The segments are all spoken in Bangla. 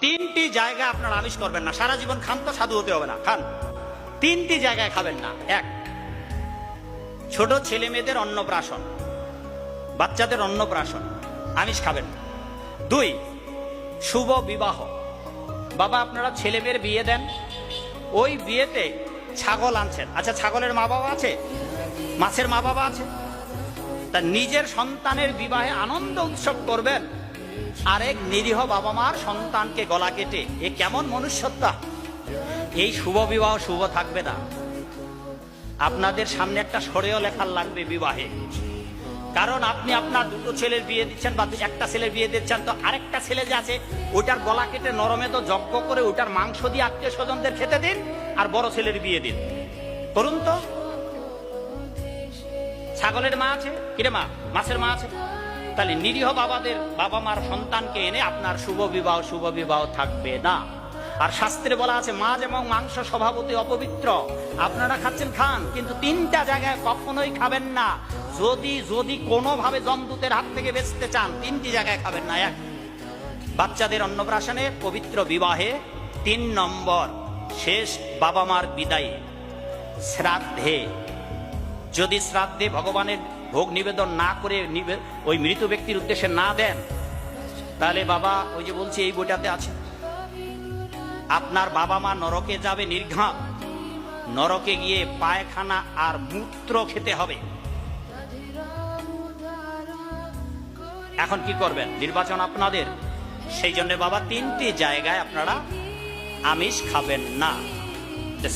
তিনটি জায়গায় আপনারা আমিষ করবেন না। সারা জীবন খান তো সাধু হতে হবে না, খান। তিনটি জায়গায় খাবেন না। এক, ছোট ছেলে মেয়েদের অন্নপ্রাশন, বাচ্চাদের অন্নপ্রাশন, আমিষ খাবেন না। দুই, শুভ বিবাহ। বাবা আপনারা ছেলে মেয়ের বিয়ে দেন, ওই বিয়েতে ছাগল আনছেন, আচ্ছা ছাগলের মা বাবা আছে, মাছের মা বাবা আছে, তা নিজের সন্তানের বিবাহে আনন্দ উৎসব করবেন, আরেক নিরীহ বাবা মার সন্তানকে গলা কেটে, এ কেমন মনুষ্যত্বা? এই শুভ বিবাহ শুভ থাকবে না। আপনাদের সামনে একটা সরেও লেখার লাগবে বিবাহে, কারণ আপনি আপনার দুটো ছেলের বিয়ে দিচ্ছেন বা একটা ছেলের বিয়ে দিচ্ছেন, তো আরেকটা ছেলে যে আছে ওইটার গলা কেটে নরমে তো যজ্ঞ করে ওইটার মাংস দিয়ে আত্মীয় স্বজনদের খেতে দিন, আর বড় ছেলের বিয়ে দিন। করুন তো। ছাগলের মা আছে, কিরে মা, মাছের মা আছে, তাহলে নিরীহ বাবাদের বাবা মার সন্তানকে এনে আপনার শুভ বিবাহ থাকবে না। আর শাস্ত্রে বলা আছে মাছ এবং মাংস স্বভাবতই অপবিত্র। আপনারা খাচ্ছেন খান, কিন্তু তিনটা জায়গায় কখনোই খাবেন না। যদি কোনোভাবে জমদূতের হাত থেকে বেঁচতে চান, তিনটি জায়গায় খাবেন না। এক, বাচ্চাদের অন্নপ্রাশনে, পবিত্র বিবাহে। তিন নম্বর, শেষ বাবা মার বিদায়ে, শ্রাদ্ধে। যদি শ্রাদ্ধে ভগবানের ভোগ নিবেদন না করে ওই মৃত ব্যক্তির উদ্দেশ্যে না দেন, তাহলে বাবা ওই যে বলছি এই বইটাতে আছে, আপনার বাবা মা নরকে যাবে নির্ঘাত, নরকে গিয়ে পায়খানা আর মূত্র খেতে হবে। এখন কি করবেন? নির্বাচন আপনাদের। সেই জন্য বাবা তিনটি জায়গায় আপনারা আমিষ খাবেন না।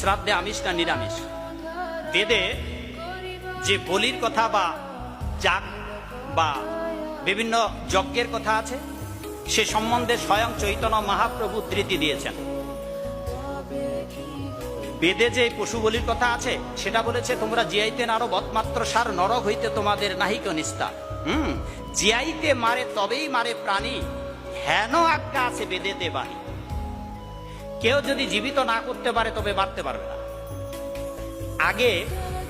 শ্রাদ্ধে আমিষ না নিরামিষ? বেদে যে বলির কথা বা যাগ বা বিভিন্ন যজ্ঞের কথা আছে, সে সম্বন্ধে স্বয়ং চৈতন্য মহাপ্রভু ধৃতি দিয়েছেন। বেদে যে পশু বলির কথা আছে, সেটা বলেছে তোমরা জিয়াইতে নারো বৎমাত্র সার, নরক হইতে তোমাদের নাহিক নিস্তার। জিয়াইতে মারে তবেই মারে প্রাণী, হেন আজ্ঞা আছে বেদেতে বাণী। কেউ যদি জীবিত না করতে পারে তবে মারতে পারবে না। আগে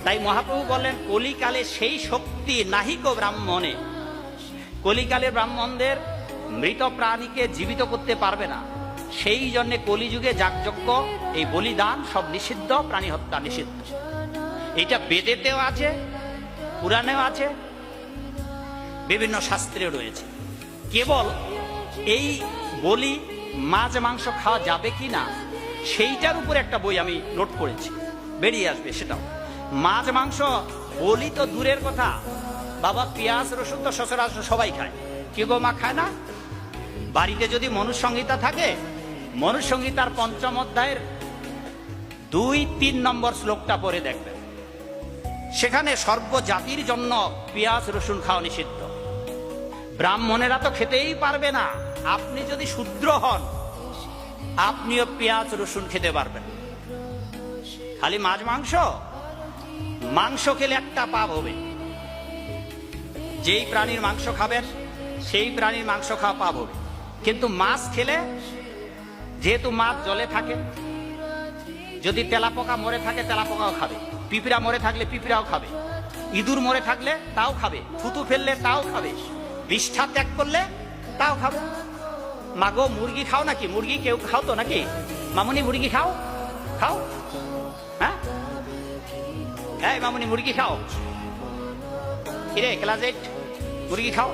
তাই মহাপ্রভু বললেন কলিকালে সেই শক্তি নাহিক ব্রাহ্মণে। কলিকালে ব্রাহ্মণদের মৃত প্রাণীকে জীবিত করতে পারবে না। সেই জন্য কলিযুগে যাগযজ্ঞ, এই বলিদান সব নিষিদ্ধ, প্রাণী হত্যা নিষিদ্ধ। এটা বেদেতেও আছে, পুরাণেও আছে, বিভিন্ন শাস্ত্রে রয়েছে। কেবল এই বলি মাছ মাংস খাওয়া যাবে কি না, সেইটার উপর একটা বই আমি নোট করেছি, বেরিয়ে আসবে সেটাও। মাছ মাংস বলি তো দূরের কথা, বাবা পেঁয়াজ রসুন তো সচরাচর সবাই খায়, কি গো মা খায় না? বাড়িতে যদি মনুসংহিতা থাকে, মনুসংহিতার ৫ম অধ্যায়ের ২-৩ নম্বর শ্লোকটা পড়ে দেখবেন। সেখানে সর্বজাতির জন্য পেঁয়াজ রসুন খাওয়া নিষিদ্ধ। ব্রাহ্মণেরা তো খেতেই পারবে না। আপনি যদি শূদ্র হন, আপনিও পেঁয়াজ রসুন খেতে পারবেন। খালি মাছ মাংস, মাংস খেলে একটা পাপ হবে, যেই প্রাণীর মাংস খাবেন সেই প্রাণীর মাংস খাওয়া পাপ হবে। কিন্তু মাছ খেলে, যেহেতু মাছ জলে থাকে, যদি তেলাপোকা মরে থাকে তেলাপোকাও খাবে, পিঁপড়া মরে থাকলে পিঁপড়াও খাবে, ইঁদুর মরে থাকলে তাও খাবে, থুতু ফেললে তাও খাবে, বিষ্ঠা ত্যাগ করলে তাও খাবে। মাগো মুরগি খাও নাকি? মুরগি কেউ খাও তো নাকি? মামুনি মুরগি খাও? খাও? হ্যাঁ, এই মামুনি মুরগি খাও? কিরে ক্লাস 8, মুরগি খাও?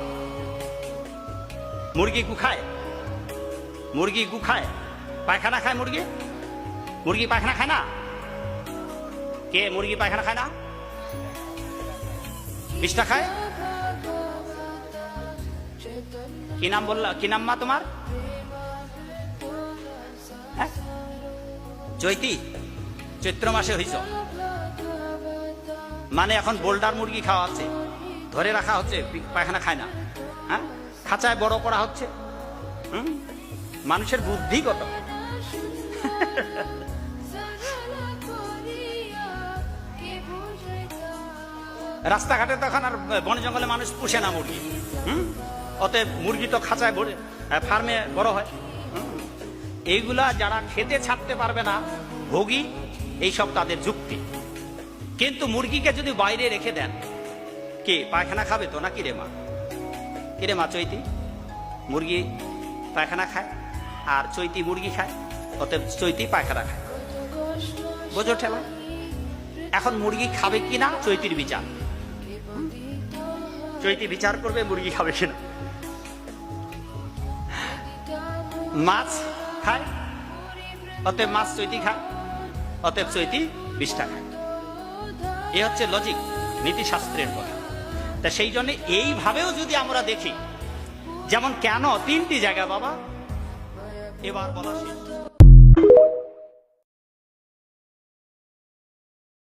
মুরগি গু খায়? মুরগি গু খায়? পায়খানা খায় মুরগি? মুরগি পায়খানা খায় না? কে মুরগি পায়খানা খায় না? বিষ্ঠা খায়? কি নাম বললা? কি নাম মা তোমার? চৈতি? চৈত্র মাসে হইছ মানে এখন বোল্ডার মুরগি খাওয়া হচ্ছে, ধরে রাখা হচ্ছে, পায়খানা খায় না। হ্যাঁ, খাঁচায় বড় করা হচ্ছে। মানুষের বুদ্ধি কত! রাস্তাঘাটে তখন আর বন জঙ্গলে মানুষ পুষে না মুরগি। অতএব মুরগি তো খাঁচায় ফার্মে বড় হয়। এইগুলা যারা খেতে ছাড়তে পারবে না, ভোগী, এইসব তাদের যুক্তি। কিন্তু মুরগিকে যদি বাইরে রেখে দেন, কে পায়খানা খাবে তো? না কিরে মা? কিরে মা চৈতি, মুরগি পায়খানা খায়? আর চৈতি মুরগি খায়, অতএব চৈতি পায়খানা খায়। বোঝো ঠেলা? এখন মুরগি খাবে কিনা চৈতির বিচার, চৈতি বিচার করবে মুরগি খাবে কিনা। মাছ খায়, অতএব মাছ চৈতি খায়, অতএব চৈতি বিষটা খায়। এ হচ্ছে লজিক, নীতিশাস্ত্রের কথা। তা সেই জন্য এইভাবেও যদি আমরা দেখি, যেমন কেন তিনটি জায়গা বাবা, এবার বলা শেষ।